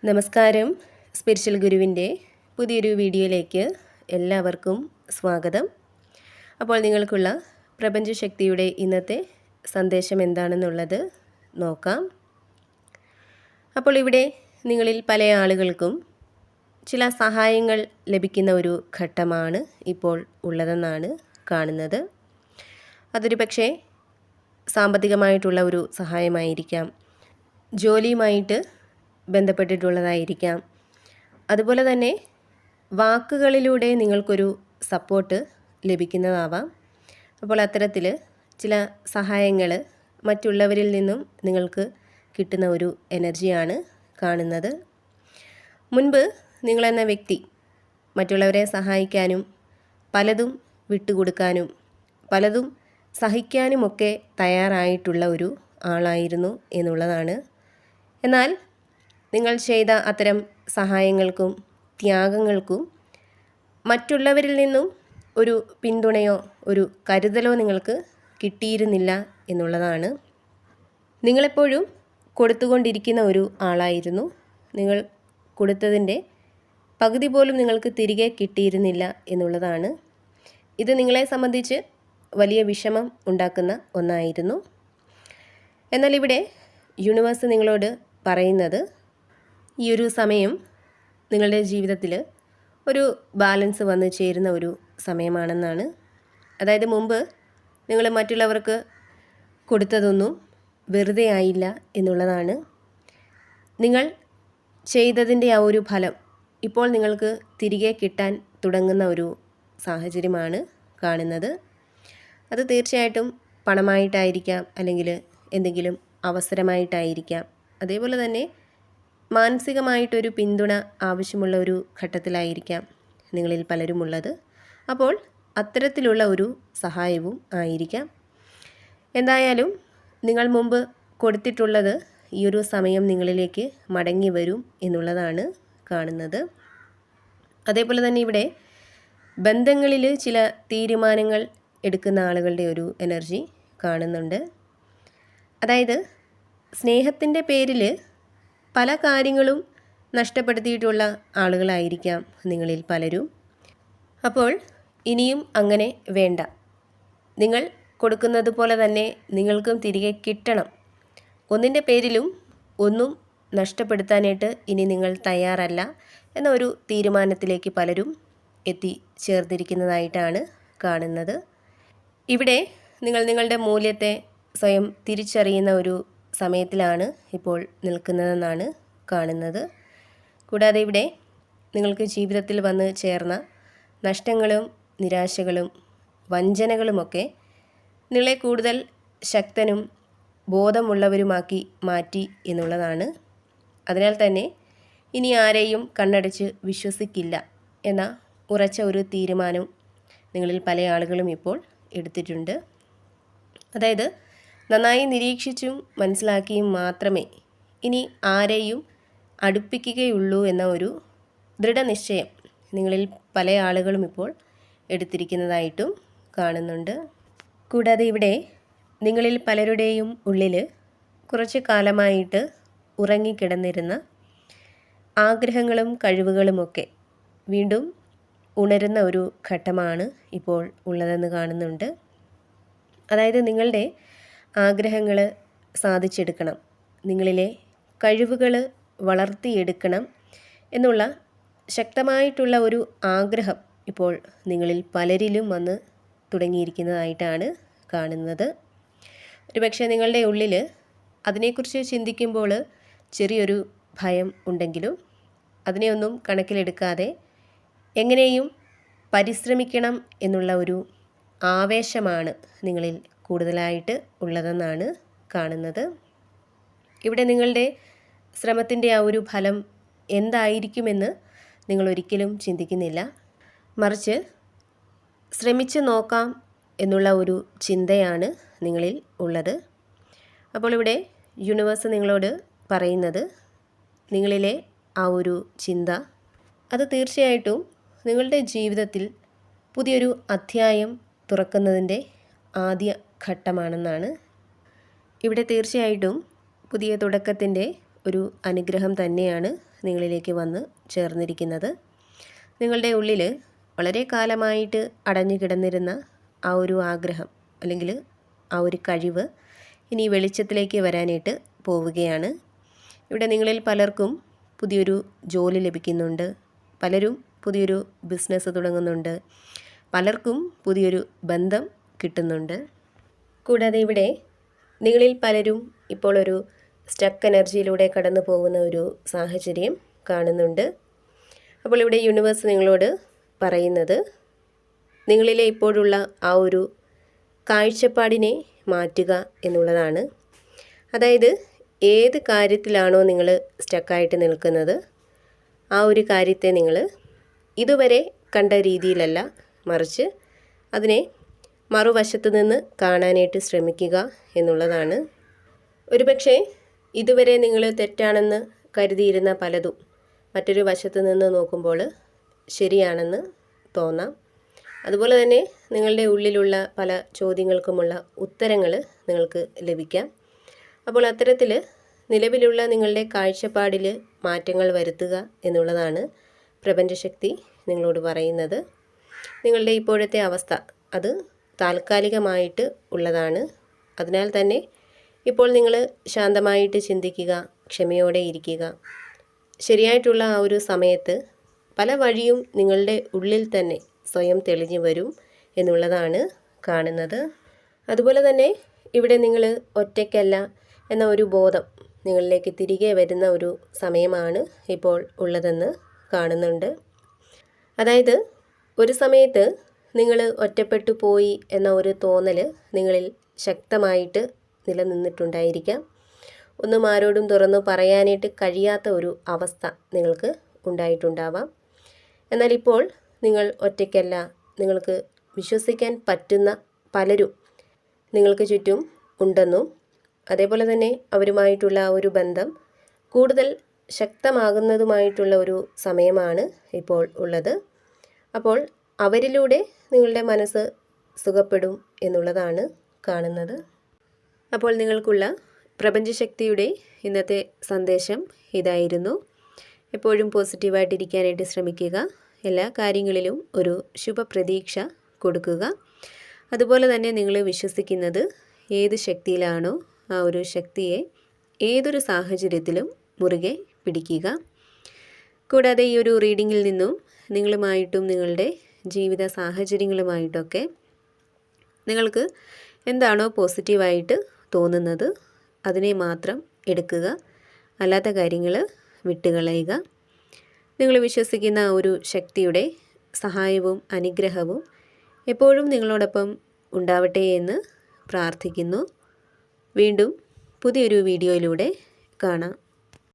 നമസ്കാരം. സ്പിരിച്വൽ ഗുരുവിൻ്റെ പുതിയൊരു വീഡിയോയിലേക്ക് എല്ലാവർക്കും സ്വാഗതം. അപ്പോൾ നിങ്ങൾക്കുള്ള പ്രപഞ്ചശക്തിയുടെ ഇന്നത്തെ സന്ദേശം എന്താണെന്നുള്ളത് നോക്കാം. അപ്പോൾ ഇവിടെ നിങ്ങളിൽ പല ആളുകൾക്കും ചില സഹായങ്ങൾ ലഭിക്കുന്ന ഒരു ഘട്ടമാണ് ഇപ്പോൾ ഉള്ളതെന്നാണ് കാണുന്നത്. അതൊരു പക്ഷേ സാമ്പത്തികമായിട്ടുള്ള ഒരു സഹായമായിരിക്കാം, ജോലിയുമായിട്ട് ബന്ധപ്പെട്ടിട്ടുള്ളതായിരിക്കാം, അതുപോലെ തന്നെ വാക്കുകളിലൂടെ നിങ്ങൾക്കൊരു സപ്പോർട്ട് ലഭിക്കുന്നതാവാം. അപ്പോൾ അത്തരത്തിൽ ചില സഹായങ്ങൾ മറ്റുള്ളവരിൽ നിന്നും നിങ്ങൾക്ക് കിട്ടുന്ന ഒരു എനർജിയാണ് കാണുന്നത്. മുൻപ് നിങ്ങളെന്ന വ്യക്തി മറ്റുള്ളവരെ സഹായിക്കാനും പലതും വിട്ടുകൊടുക്കാനും പലതും സഹിക്കാനുമൊക്കെ തയ്യാറായിട്ടുള്ള ഒരു ആളായിരുന്നു എന്നുള്ളതാണ്. എന്നാൽ നിങ്ങൾ ചെയ്ത അത്തരം സഹായങ്ങൾക്കും ത്യാഗങ്ങൾക്കും മറ്റുള്ളവരിൽ നിന്നും ഒരു പിന്തുണയോ ഒരു കരുതലോ നിങ്ങൾക്ക് കിട്ടിയിരുന്നില്ല എന്നുള്ളതാണ്. നിങ്ങളെപ്പോഴും കൊടുത്തുകൊണ്ടിരിക്കുന്ന ഒരു ആളായിരുന്നു. നിങ്ങൾ കൊടുത്തതിൻ്റെ പകുതി പോലും നിങ്ങൾക്ക് തിരികെ കിട്ടിയിരുന്നില്ല എന്നുള്ളതാണ്. ഇത് നിങ്ങളെ സംബന്ധിച്ച് വലിയ വിഷമം ഉണ്ടാക്കുന്ന ഒന്നായിരുന്നു. എന്നാൽ ഇവിടെ യൂണിവേഴ്സ് നിങ്ങളോട് പറയുന്നത് ഈ ഒരു സമയം നിങ്ങളുടെ ജീവിതത്തിൽ ഒരു ബാലൻസ് വന്നു ചേരുന്ന ഒരു സമയമാണെന്നാണ്. അതായത് മുമ്പ് നിങ്ങൾ മറ്റുള്ളവർക്ക് കൊടുത്തതൊന്നും വെറുതെ ആയില്ല എന്നുള്ളതാണ്. നിങ്ങൾ ചെയ്തതിൻ്റെ ആ ഒരു ഫലം ഇപ്പോൾ നിങ്ങൾക്ക് തിരികെ കിട്ടാൻ തുടങ്ങുന്ന ഒരു സാഹചര്യമാണ് കാണുന്നത്. അത് തീർച്ചയായിട്ടും പണമായിട്ടായിരിക്കാം, അല്ലെങ്കിൽ എന്തെങ്കിലും അവസരമായിട്ടായിരിക്കാം. അതേപോലെ തന്നെ മാനസികമായിട്ടൊരു പിന്തുണ ആവശ്യമുള്ള ഒരു ഘട്ടത്തിലായിരിക്കാം നിങ്ങളിൽ പലരുമുള്ളത്. അപ്പോൾ അത്തരത്തിലുള്ള ഒരു സഹായവും ആയിരിക്കാം. എന്തായാലും നിങ്ങൾ മുമ്പ് കൊടുത്തിട്ടുള്ളത് ഈ ഒരു സമയം നിങ്ങളിലേക്ക് മടങ്ങി വരും എന്നുള്ളതാണ് കാണുന്നത്. അതേപോലെ തന്നെ ഇവിടെ ബന്ധങ്ങളിൽ ചില തീരുമാനങ്ങൾ എടുക്കുന്ന ആളുകളുടെ ഒരു എനർജി കാണുന്നുണ്ട്. അതായത് സ്നേഹത്തിൻ്റെ പേരിൽ പല കാര്യങ്ങളും നഷ്ടപ്പെടുത്തിയിട്ടുള്ള ആളുകളായിരിക്കാം നിങ്ങളിൽ പലരും. അപ്പോൾ ഇനിയും അങ്ങനെ വേണ്ട. നിങ്ങൾ കൊടുക്കുന്നത് പോലെ തന്നെ നിങ്ങൾക്കും തിരികെ കിട്ടണം. ഒന്നിൻ്റെ പേരിലും ഒന്നും നഷ്ടപ്പെടുത്താനായിട്ട് ഇനി നിങ്ങൾ തയ്യാറല്ല എന്ന ഒരു തീരുമാനത്തിലേക്ക് പലരും എത്തിച്ചേർന്നിരിക്കുന്നതായിട്ടാണ് കാണുന്നത്. ഇവിടെ നിങ്ങൾ നിങ്ങളുടെ മൂല്യത്തെ സ്വയം തിരിച്ചറിയുന്ന ഒരു സമയത്തിലാണ് ഇപ്പോൾ നിൽക്കുന്നതെന്നാണ് കാണുന്നത്. കൂടാതെ ഇവിടെ നിങ്ങൾക്ക് ജീവിതത്തിൽ വന്ന് ചേർന്ന നഷ്ടങ്ങളും നിരാശകളും വഞ്ചനകളുമൊക്കെ നിങ്ങളെ കൂടുതൽ ശക്തനും ബോധമുള്ളവരുമാക്കി മാറ്റി എന്നുള്ളതാണ്. അതിനാൽ തന്നെ ഇനി ആരെയും കണ്ണടച്ച് വിശ്വസിക്കില്ല എന്ന ഉറച്ച ഒരു തീരുമാനം നിങ്ങളിൽ പല ആളുകളും ഇപ്പോൾ എടുത്തിട്ടുണ്ട്. അതായത് നന്നായി നിരീക്ഷിച്ചും മനസ്സിലാക്കിയും മാത്രമേ ഇനി ആരെയും അടുപ്പിക്കുകയുള്ളൂ എന്ന ഒരു ദൃഢനിശ്ചയം നിങ്ങളിൽ പല ആളുകളും ഇപ്പോൾ എടുത്തിരിക്കുന്നതായിട്ടും കാണുന്നുണ്ട്. കൂടാതെ ഇവിടെ നിങ്ങളിൽ പലരുടെയും ഉള്ളിൽ കുറച്ച് കാലമായിട്ട് ഉറങ്ങിക്കിടന്നിരുന്ന ആഗ്രഹങ്ങളും കഴിവുകളുമൊക്കെ വീണ്ടും ഉണരുന്ന ഒരു ഘട്ടമാണ് ഇപ്പോൾ ഉള്ളതെന്ന് കാണുന്നുണ്ട്. അതായത് നിങ്ങളുടെ ആഗ്രഹങ്ങൾ സാധിച്ചെടുക്കണം, നിങ്ങളിലെ കഴിവുകൾ വളർത്തിയെടുക്കണം എന്നുള്ള ശക്തമായിട്ടുള്ള ഒരു ആഗ്രഹം ഇപ്പോൾ നിങ്ങളിൽ പലരിലും വന്ന് തുടങ്ങിയിരിക്കുന്നതായിട്ടാണ് കാണുന്നത്. ഒരുപക്ഷെ നിങ്ങളുടെ ഉള്ളിൽ അതിനെക്കുറിച്ച് ചിന്തിക്കുമ്പോൾ ചെറിയൊരു ഭയം ഉണ്ടെങ്കിലും അതിനെയൊന്നും കണക്കിലെടുക്കാതെ എങ്ങനെയും പരിശ്രമിക്കണം എന്നുള്ള ഒരു ആവേശമാണ് നിങ്ങളിൽ കൂടുതലായിട്ട് ഉള്ളതെന്നാണ് കാണുന്നത്. ഇവിടെ നിങ്ങളുടെ ശ്രമത്തിൻ്റെ ആ ഒരു ഫലം എന്തായിരിക്കുമെന്ന് നിങ്ങൾ ഒരിക്കലും ചിന്തിക്കുന്നില്ല. മറിച്ച് ശ്രമിച്ച് നോക്കാം എന്നുള്ള ഒരു ചിന്തയാണ് നിങ്ങളിൽ ഉള്ളത്. അപ്പോൾ ഇവിടെ യൂണിവേഴ്സ് നിങ്ങളോട് പറയുന്നത് നിങ്ങളിലെ ആ ഒരു ചിന്ത അത് തീർച്ചയായിട്ടും നിങ്ങളുടെ ജീവിതത്തിൽ പുതിയൊരു അധ്യായം തുറക്കുന്നതിൻ്റെ ആദ്യ ഘട്ടമാണെന്നാണ്. ഇവിടെ തീർച്ചയായിട്ടും പുതിയ തുടക്കത്തിൻ്റെ ഒരു അനുഗ്രഹം തന്നെയാണ് നിങ്ങളിലേക്ക് വന്ന് ചേർന്നിരിക്കുന്നത്. നിങ്ങളുടെ ഉള്ളിൽ വളരെ കാലമായിട്ട് അടഞ്ഞു കിടന്നിരുന്ന ആ ഒരു ആഗ്രഹം അല്ലെങ്കിൽ ആ ഒരു കഴിവ് ഇനി വെളിച്ചത്തിലേക്ക് വരാനായിട്ട് പോവുകയാണ്. ഇവിടെ നിങ്ങളിൽ പലർക്കും പുതിയൊരു ജോലി ലഭിക്കുന്നുണ്ട്, പലരും പുതിയൊരു ബിസിനസ് തുടങ്ങുന്നുണ്ട്, പലർക്കും പുതിയൊരു ബന്ധം കിട്ടുന്നുണ്ട്. കൂടാതെ ഇവിടെ നിങ്ങളിൽ പലരും ഇപ്പോൾ ഒരു സ്റ്റക്ക് എനർജിയിലൂടെ കടന്നു പോകുന്ന ഒരു സാഹചര്യം കാണുന്നുണ്ട്. അപ്പോൾ ഇവിടെ യൂണിവേഴ്സ് നിങ്ങളോട് പറയുന്നത് നിങ്ങളിലെ ഇപ്പോഴുള്ള ആ ഒരു കാഴ്ചപ്പാടിനെ മാറ്റുക എന്നുള്ളതാണ്. അതായത് ഏത് കാര്യത്തിലാണോ നിങ്ങൾ സ്റ്റക്കായിട്ട് നിൽക്കുന്നത് ആ ഒരു കാര്യത്തെ നിങ്ങൾ ഇതുവരെ കണ്ട രീതിയിലല്ല, മറിച്ച് അതിനെ മറുവശത്ത് നിന്ന് കാണാനായിട്ട് ശ്രമിക്കുക എന്നുള്ളതാണ്. ഒരുപക്ഷെ ഇതുവരെ നിങ്ങൾ തെറ്റാണെന്ന് കരുതിയിരുന്ന പലതും മറ്റൊരു വശത്ത് നിന്ന് നോക്കുമ്പോൾ ശരിയാണെന്ന് തോന്നാം. അതുപോലെ തന്നെ നിങ്ങളുടെ ഉള്ളിലുള്ള പല ചോദ്യങ്ങൾക്കുമുള്ള ഉത്തരങ്ങൾ നിങ്ങൾക്ക് ലഭിക്കാം. അപ്പോൾ അത്തരത്തിൽ നിലവിലുള്ള നിങ്ങളുടെ കാഴ്ചപ്പാടിൽ മാറ്റങ്ങൾ വരുത്തുക എന്നുള്ളതാണ് പ്രപഞ്ചശക്തി നിങ്ങളോട് പറയുന്നത്. നിങ്ങളുടെ ഇപ്പോഴത്തെ അവസ്ഥ അത് താൽക്കാലികമായിട്ട് ഉള്ളതാണ്. അതിനാൽ തന്നെ ഇപ്പോൾ നിങ്ങൾ ശാന്തമായിട്ട് ചിന്തിക്കുക, ക്ഷമയോടെ ഇരിക്കുക. ശരിയായിട്ടുള്ള ആ ഒരു സമയത്ത് പല വഴിയും നിങ്ങളുടെ ഉള്ളിൽ തന്നെ സ്വയം തെളിഞ്ഞു വരും എന്നുള്ളതാണ് കാണുന്നത്. അതുപോലെ തന്നെ ഇവിടെ നിങ്ങൾ ഒറ്റയ്ക്കല്ല എന്ന ഒരു ബോധം നിങ്ങളിലേക്ക് തിരികെ വരുന്ന ഒരു സമയമാണ് ഇപ്പോൾ ഉള്ളതെന്ന് കാണുന്നുണ്ട്. അതായത് ഒരു സമയത്ത് നിങ്ങൾ ഒറ്റപ്പെട്ടു പോയി എന്ന ഒരു തോന്നൽ നിങ്ങളിൽ ശക്തമായിട്ട് നിലനിന്നിട്ടുണ്ടായിരിക്കാം. ഒന്നും ആരോടും തുറന്നു പറയാനായിട്ട് കഴിയാത്ത ഒരു അവസ്ഥ നിങ്ങൾക്ക് ഉണ്ടായിട്ടുണ്ടാവാം. എന്നാൽ ഇപ്പോൾ നിങ്ങൾ ഒറ്റയ്ക്കല്ല, നിങ്ങൾക്ക് വിശ്വസിക്കാൻ പറ്റുന്ന പലരും നിങ്ങൾക്ക് ചുറ്റും ഉണ്ടെന്നും അതേപോലെ തന്നെ അവരുമായിട്ടുള്ള ആ ഒരു ബന്ധം കൂടുതൽ ശക്തമാകുന്നതുമായിട്ടുള്ള ഒരു സമയമാണ് ഇപ്പോൾ ഉള്ളത്. അപ്പോൾ അവരിലൂടെ നിങ്ങളുടെ മനസ്സ് സുഖപ്പെടും എന്നുള്ളതാണ് കാണുന്നത്. അപ്പോൾ നിങ്ങൾക്കുള്ള പ്രപഞ്ചശക്തിയുടെ ഇന്നത്തെ സന്ദേശം ഇതായിരുന്നു. എപ്പോഴും പോസിറ്റീവായിട്ടിരിക്കാനായിട്ട് ശ്രമിക്കുക. എല്ലാ കാര്യങ്ങളിലും ഒരു ശുഭപ്രതീക്ഷ കൊടുക്കുക. അതുപോലെ തന്നെ നിങ്ങൾ വിശ്വസിക്കുന്നത് ഏത് ശക്തിയിലാണോ ആ ഒരു ശക്തിയെ ഏതൊരു സാഹചര്യത്തിലും മുറുകെ പിടിക്കുക. കൂടാതെ ഈ ഒരു റീഡിങ്ങിൽ നിന്നും നിങ്ങളുമായിട്ടും നിങ്ങളുടെ ജീവിത സാഹചര്യങ്ങളുമായിട്ടൊക്കെ നിങ്ങൾക്ക് എന്താണോ പോസിറ്റീവായിട്ട് തോന്നുന്നത് അതിനെ മാത്രം എടുക്കുക, അല്ലാത്ത കാര്യങ്ങൾ വിട്ടുകളയുക. നിങ്ങൾ വിശ്വസിക്കുന്ന ആ ഒരു ശക്തിയുടെ സഹായവും അനുഗ്രഹവും എപ്പോഴും നിങ്ങളോടൊപ്പം ഉണ്ടാവട്ടെ എന്ന് പ്രാർത്ഥിക്കുന്നു. വീണ്ടും പുതിയൊരു വീഡിയോയിലൂടെ കാണാം.